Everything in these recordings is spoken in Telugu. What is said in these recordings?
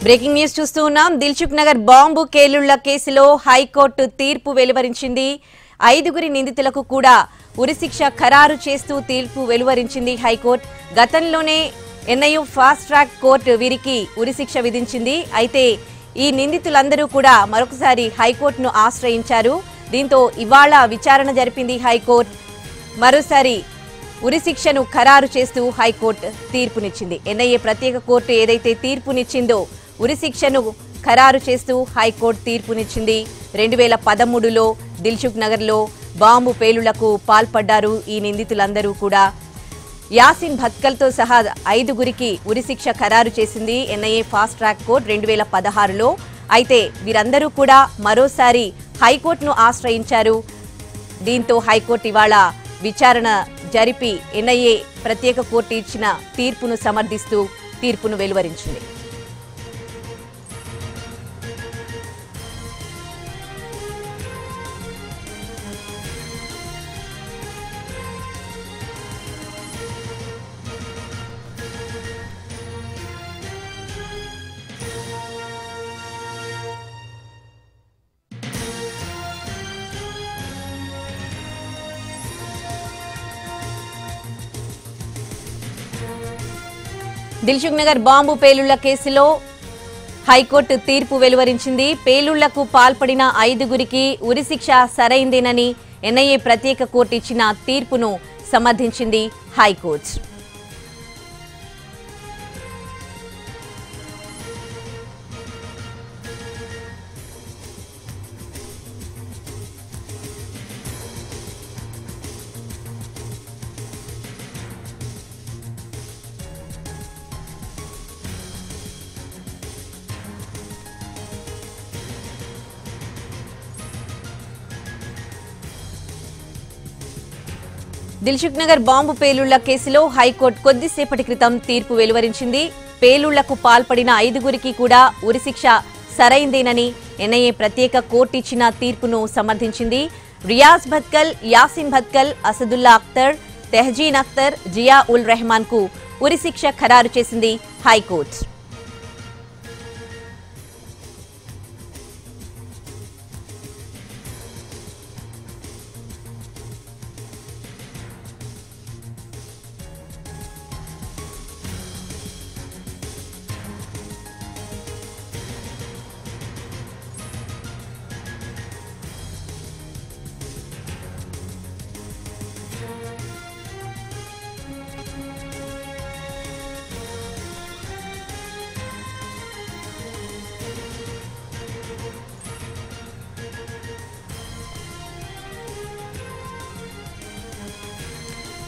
బ్రేకింగ్ న్యూస్ చూస్తూ ఉన్నాం. దిల్సుఖ్ నగర్ బాంబు కేలుళ్ల కేసులో హైకోర్టు తీర్పు వెలువరించింది. 5గురి నిందితులకు కూడా ఉరిశిక్ష ఖరారు చేస్తూ తీర్పు వెలువరించింది హైకోర్టు. గతంలోనే ఎన్ఐయు ఫాస్ట్ ట్రాక్ కోర్టు వీరికి ఉరిశిక్ష విధించింది. అయితే ఈ నిందితులందరూ కూడా మరొకసారి హైకోర్టును ఆశ్రయించారు. దీంతో ఇవాళ విచారణ జరిపింది హైకోర్టు. మరోసారి ఉరిశిక్షను ఖరారు చేస్తూ హైకోర్టు తీర్పునిచ్చింది. ఎన్ఐఏ ప్రత్యేక కోర్టు ఏదైతే తీర్పునిచ్చిందో ఉరిశిక్షను ఖరారు చేస్తూ హైకోర్టు తీర్పునిచ్చింది. 2013లో దిల్సుఖ్ నగర్లో బాంబు పేలుళ్లకు పాల్పడ్డారు ఈ నిందితులందరూ కూడా. యాసిన్ భత్కల్తో సహా 5గురికి ఉరిశిక్ష ఖరారు చేసింది ఎన్ఐఏ ఫాస్ట్ ట్రాక్ కోర్టు 2016లో. అయితే వీరందరూ కూడా మరోసారి హైకోర్టును ఆశ్రయించారు. దీంతో హైకోర్టు ఇవాళ విచారణ జరిపి ఎన్ఐఏ ప్రత్యేక కోర్టు ఇచ్చిన తీర్పును సమర్థిస్తూ తీర్పును వెలువరించింది. దిల్సుఖ్ నగర్ బాంబు పేలుళ్ల కేసులో హైకోర్టు తీర్పు వెలువరించింది. పేలుళ్లకు పాల్పడిన 5గురికి ఉరిశిక్ష సరైందేనని ఎన్ఐఏ ప్రత్యేక కోర్టు ఇచ్చిన తీర్పును సమర్థించింది హైకోర్టు. దిల్సుఖ్ నగర్ బాంబు పేలుళ్ల కేసులో హైకోర్టు కొద్దిసేపటి క్రితం తీర్పు వెలువరించింది. పేలుళ్లకు పాల్పడిన 5గురికి కూడా ఉరిశిక్ష సరైందేనని ఎన్ఐఏ ప్రత్యేక కోర్టు ఇచ్చిన తీర్పును సమర్థించింది. రియాజ్ భత్కల్, యాసిన్ భత్కల్, అసదుల్లా అఖ్తర్, తెహజీన్ అఖ్తర్, జియా ఉల్ రెహమాన్ కు ఉరిశిక్ష ఖరారు చేసింది హైకోర్టు.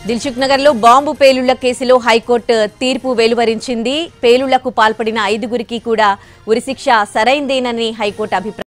దిల్సుఖ్ నగర్ లో బాంబు పేలుళ్ల కేసులో హైకోర్టు తీర్పు వెలువరించింది. పేలుళ్లకు పాల్పడిన 5గురికి కూడా ఉరిశిక్ష సరైందేనని హైకోర్టు అభిప్రాయం.